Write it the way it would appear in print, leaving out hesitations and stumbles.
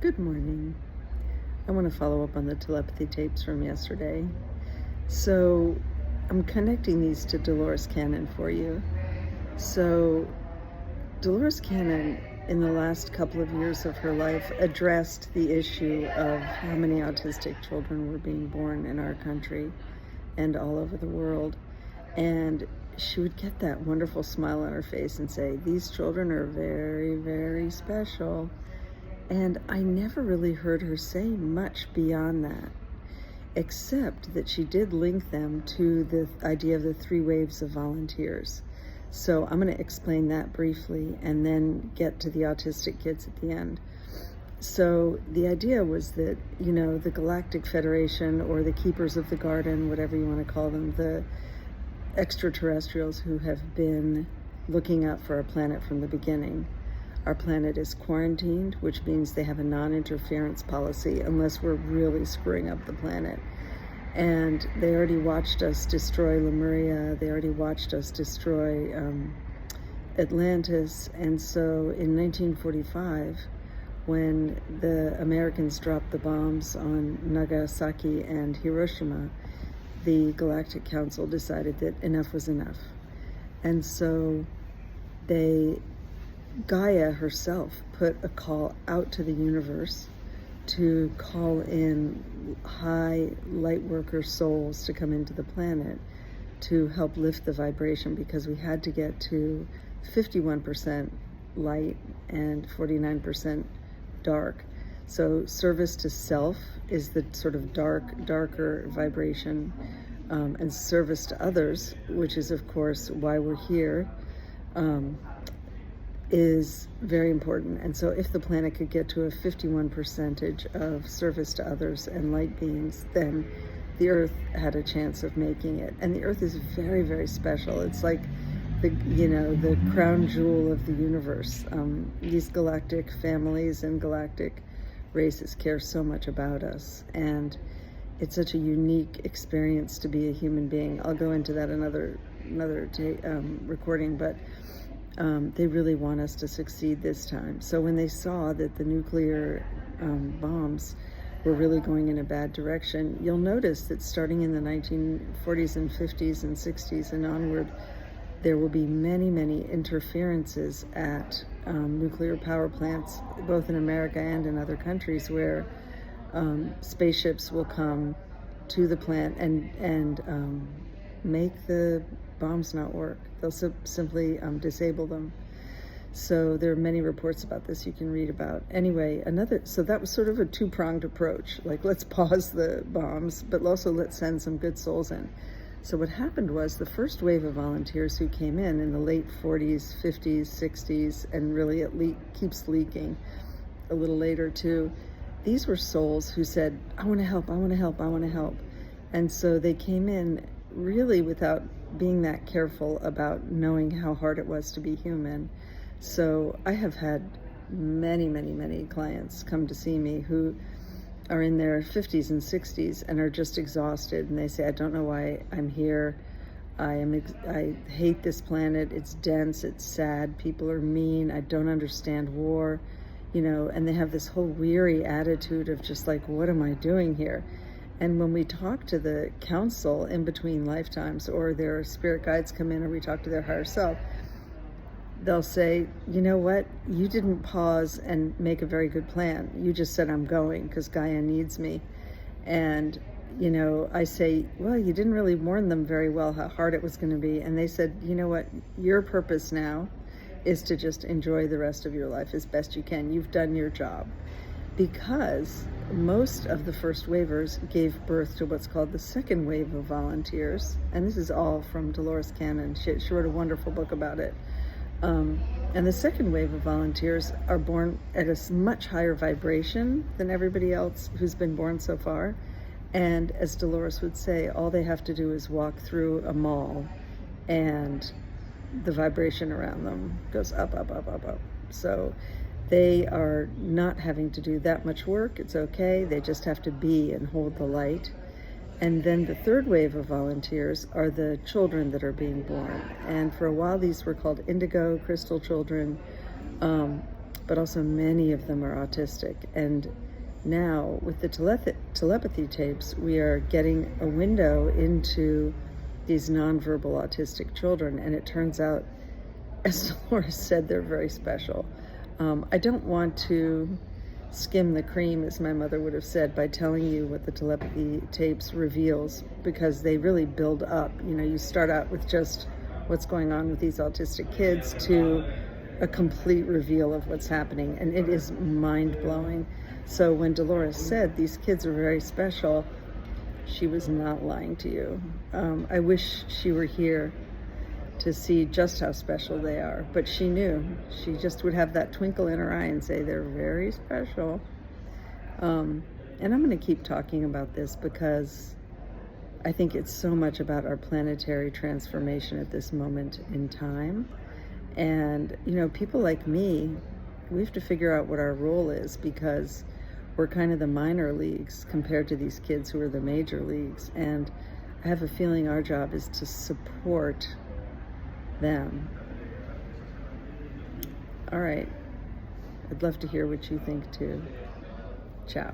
Good morning. I want to follow up on the telepathy tapes from yesterday. So I'm connecting these to Dolores Cannon for you. So Dolores Cannon, in the last couple of years of her life, addressed the issue of how many autistic children were being born in our country and all over the world. And she would get that wonderful smile on her face and say, "These children are very, very special." And I never really heard her say much beyond that, except that she did link them to the idea of the 3 waves of volunteers. So I'm going to explain that briefly and then get to the autistic kids at the end. So the idea was that, the Galactic Federation, or the Keepers of the Garden, whatever you want to call them, the extraterrestrials who have been looking out for our planet from the beginning. Our planet is quarantined, which means they have a non-interference policy unless we're really screwing up the planet. And they already watched us destroy Lemuria. They already watched us destroy Atlantis. And so in 1945, when the Americans dropped the bombs on Nagasaki and Hiroshima, the Galactic Council decided that enough was enough. And so Gaia herself put a call out to the universe to call in high light worker souls to come into the planet to help lift the vibration, because we had to get to 51% light and 49% dark. So service to self is the sort of darker vibration, and service to others, which is of course why we're here, is very important. And so if the planet could get to a 51% of service to others and light beings, then the Earth had a chance of making it. And the Earth is very, very special. It's like the crown jewel of the universe. These galactic families and galactic races care so much about us, and it's such a unique experience to be a human being. I'll go into that another recording, but they really want us to succeed this time. So when they saw that the nuclear bombs were really going in a bad direction, you'll notice that starting in the 1940s and 50s and 60s and onward, there will be many, many interferences at nuclear power plants, both in America and in other countries, where spaceships will come to the plant and make the bombs not work. They'll simply disable them. So there are many reports about this you can read about. Anyway, so that was sort of a two-pronged approach. Like, let's pause the bombs, but also let's send some good souls in. So what happened was the first wave of volunteers who came in the late 40s, 50s, 60s, and really it keeps leaking a little later too. These were souls who said, "I want to help, I want to help, I want to help." And so they came in really without being that careful about knowing how hard it was to be human. So I have had many, many, many clients come to see me who are in their 50s and 60s and are just exhausted, and they say, "I don't know why I'm here. I hate this planet. It's dense, it's sad, people are mean, I don't understand war," and they have this whole weary attitude of just like, what am I doing here? And when we talk to the council in between lifetimes, or their spirit guides come in, or we talk to their higher self, they'll say, "You know what? You didn't pause and make a very good plan. You just said, 'I'm going because Gaia needs me.'" And, I say, "Well, you didn't really warn them very well how hard it was going to be." And they said, "You know what? Your purpose now is to just enjoy the rest of your life as best you can. You've done your job." Because most of the first wavers gave birth to what's called the second wave of volunteers. And this is all from Dolores Cannon. She wrote a wonderful book about it. And the second wave of volunteers are born at a much higher vibration than everybody else who's been born so far. And as Dolores would say, all they have to do is walk through a mall and the vibration around them goes up, up, up, up, up. So they are not having to do that much work. It's okay. They just have to be and hold the light. And then the third wave of volunteers are the children that are being born. And for a while, these were called indigo crystal children. but also many of them are autistic. And now with the telepathy tapes, we are getting a window into these nonverbal autistic children, and it turns out, as Dolores said, they're very special. I don't want to skim the cream, as my mother would have said, by telling you what the telepathy tapes reveals, because they really build up. You know, you start out with just what's going on with these autistic kids to a complete reveal of what's happening, and it is mind-blowing. So when Dolores said these kids are very special, she was not lying to you. I wish she were here to see just how special they are, but she knew. She just would have that twinkle in her eye and say they're very special. And I'm going to keep talking about this because I think it's so much about our planetary transformation at this moment in time. And, you know, people like me, we have to figure out what our role is, because we're kind of the minor leagues compared to these kids who are the major leagues. And I have a feeling our job is to support them. All right. I'd love to hear what you think too. Ciao.